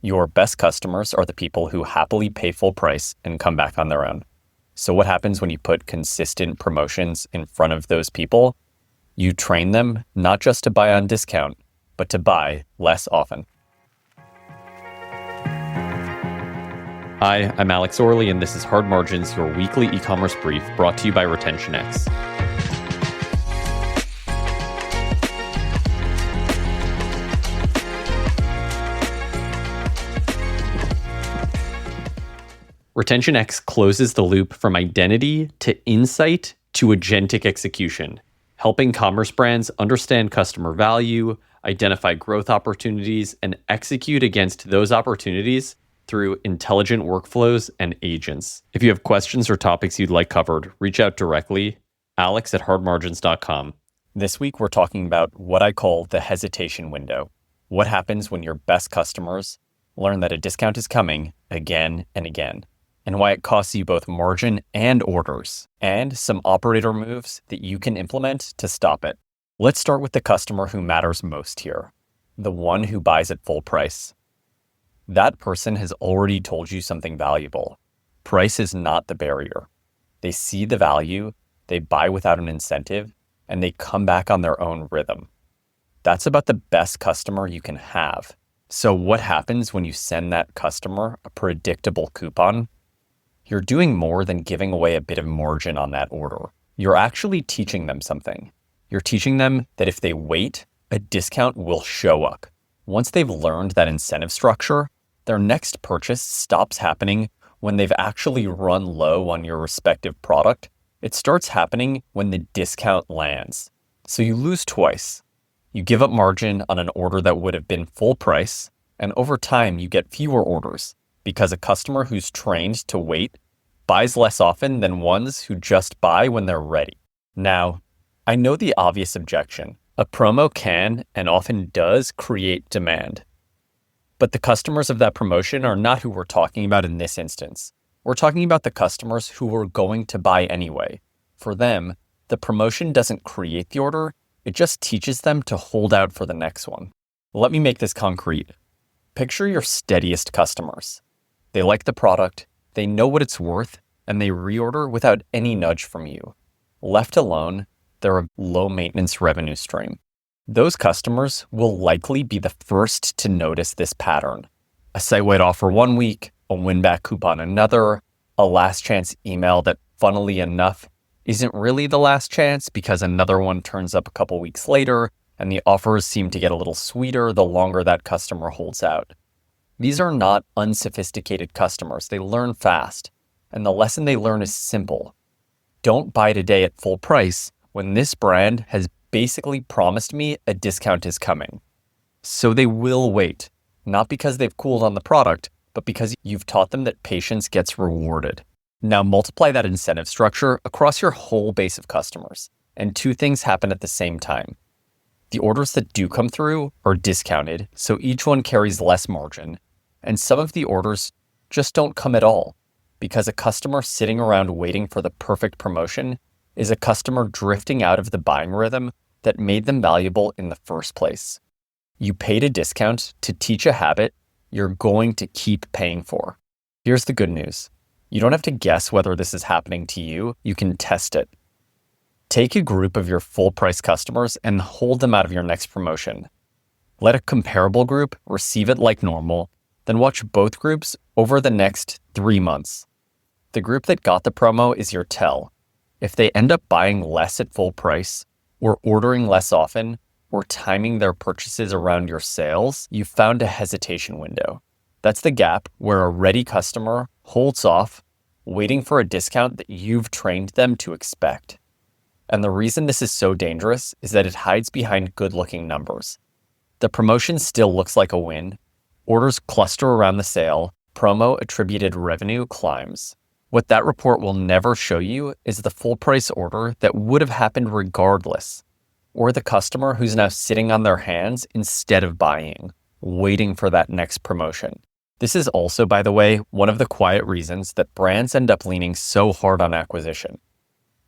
Your best customers are the people who happily pay full price and come back on their own. So what happens when you put consistent promotions in front of those people? You train them not just to buy on discount, but to buy less often. Hi, I'm Alex Orley, and this is Hard Margins, your weekly e-commerce brief brought to you by RetentionX. RetentionX closes the loop from identity to insight to agentic execution, helping commerce brands understand customer value, identify growth opportunities, and execute against those opportunities through intelligent workflows and agents. If you have questions or topics you'd like covered, reach out directly, alex@hardmargins.com. This week, we're talking about what I call the hesitation window. What happens when your best customers learn that a discount is coming again and again, and why it costs you both margin and orders, and some operator moves that you can implement to stop it. Let's start with the customer who matters most here, the one who buys at full price. That person has already told you something valuable. Price is not the barrier. They see the value, they buy without an incentive, and they come back on their own rhythm. That's about the best customer you can have. So what happens when you send that customer a predictable coupon? You're doing more than giving away a bit of margin on that order. You're actually teaching them something. You're teaching them that if they wait, a discount will show up. Once they've learned that incentive structure, their next purchase stops happening when they've actually run low on your respective product. It starts happening when the discount lands. So you lose twice. You give up margin on an order that would have been full price, and over time you get fewer orders because a customer who's trained to wait buys less often than ones who just buy when they're ready. Now, I know the obvious objection. A promo can and often does create demand. But the customers of that promotion are not who we're talking about in this instance. We're talking about the customers who were going to buy anyway. For them, the promotion doesn't create the order, it just teaches them to hold out for the next one. Let me make this concrete. Picture your steadiest customers. They like the product, they know what it's worth, and they reorder without any nudge from you. Left alone, they're a low-maintenance revenue stream. Those customers will likely be the first to notice this pattern. A site-wide offer one week, a win-back coupon another, a last chance email that, funnily enough, isn't really the last chance because another one turns up a couple weeks later, and the offers seem to get a little sweeter the longer that customer holds out. These are not unsophisticated customers. They learn fast, and the lesson they learn is simple. Don't buy today at full price when this brand has basically promised me a discount is coming. So they will wait, not because they've cooled on the product, but because you've taught them that patience gets rewarded. Now multiply that incentive structure across your whole base of customers, and two things happen at the same time. The orders that do come through are discounted, so each one carries less margin, and some of the orders just don't come at all, because a customer sitting around waiting for the perfect promotion is a customer drifting out of the buying rhythm that made them valuable in the first place. You paid a discount to teach a habit you're going to keep paying for. Here's the good news. You don't have to guess whether this is happening to you. You can test it. Take a group of your full price customers and hold them out of your next promotion. Let a comparable group receive it like normal, then watch both groups over the next 3 months. The group that got the promo is your tell. If they end up buying less at full price, or ordering less often, or timing their purchases around your sales, you've found a hesitation window. That's the gap where a ready customer holds off, waiting for a discount that you've trained them to expect. And the reason this is so dangerous is that it hides behind good-looking numbers. The promotion still looks like a win. Orders cluster around the sale. Promo attributed revenue climbs. What that report will never show you is the full price order that would have happened regardless, or the customer who's now sitting on their hands instead of buying, waiting for that next promotion. This is also, by the way, one of the quiet reasons that brands end up leaning so hard on acquisition.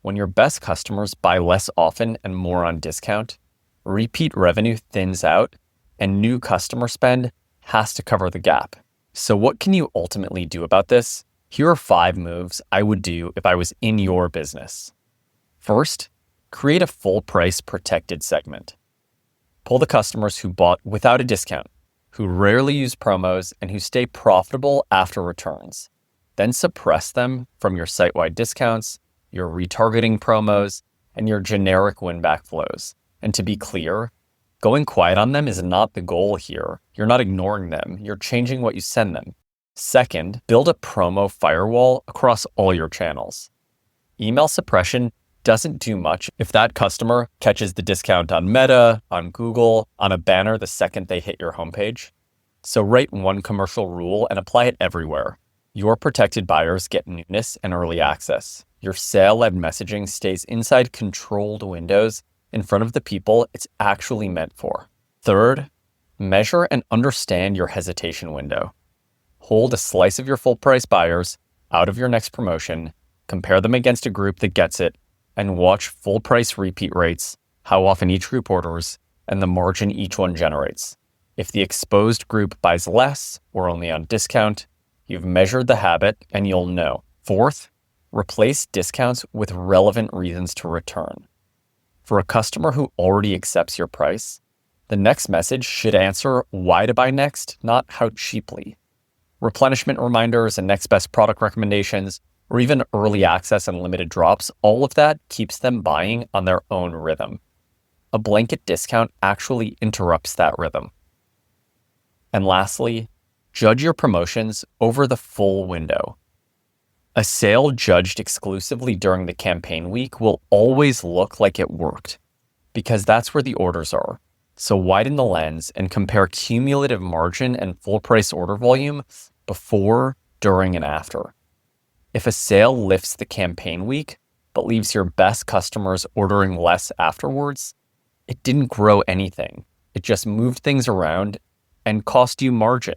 When your best customers buy less often and more on discount, repeat revenue thins out and new customer spend has to cover the gap. So what can you ultimately do about this? Here are 5 moves I would do if I was in your business. First, create a full price protected segment. Pull the customers who bought without a discount, who rarely use promos, and who stay profitable after returns. Then suppress them from your site-wide discounts, your retargeting promos, and your generic win-back flows. And to be clear, going quiet on them is not the goal here. You're not ignoring them. You're changing what you send them. Second, build a promo firewall across all your channels. Email suppression doesn't do much if that customer catches the discount on Meta, on Google, on a banner the second they hit your homepage. So write one commercial rule and apply it everywhere. Your protected buyers get newness and early access. Your sale-led messaging stays inside controlled windows in front of the people it's actually meant for. Third, measure and understand your hesitation window. Hold a slice of your full price buyers out of your next promotion, compare them against a group that gets it, and watch full price repeat rates, how often each group orders, and the margin each one generates. If the exposed group buys less or only on discount, you've measured the habit and you'll know. Fourth, replace discounts with relevant reasons to return. For a customer who already accepts your price, the next message should answer why to buy next, not how cheaply. Replenishment reminders and next best product recommendations, or even early access and limited drops, all of that keeps them buying on their own rhythm. A blanket discount actually interrupts that rhythm. And lastly, judge your promotions over the full window. A sale judged exclusively during the campaign week will always look like it worked, because that's where the orders are. So widen the lens and compare cumulative margin and full price order volume before, during, and after. If a sale lifts the campaign week, but leaves your best customers ordering less afterwards, it didn't grow anything. It just moved things around and cost you margin.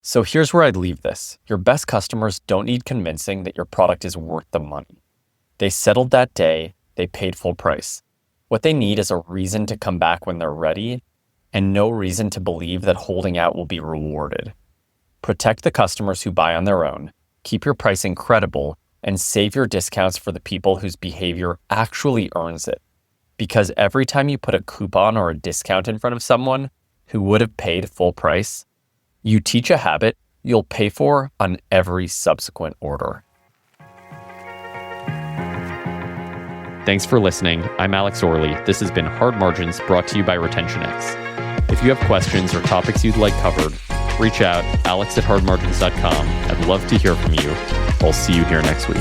So here's where I'd leave this. Your best customers don't need convincing that your product is worth the money. They settled that day, they paid full price. What they need is a reason to come back when they're ready, and no reason to believe that holding out will be rewarded. Protect the customers who buy on their own, keep your pricing credible, and save your discounts for the people whose behavior actually earns it. Because every time you put a coupon or a discount in front of someone who would have paid full price, you teach a habit you'll pay for on every subsequent order. Thanks for listening. I'm Alex Orley. This has been Hard Margins, brought to you by RetentionX. If you have questions or topics you'd like covered, reach out, alex@hardmargins.com. I'd love to hear from you. I'll see you here next week.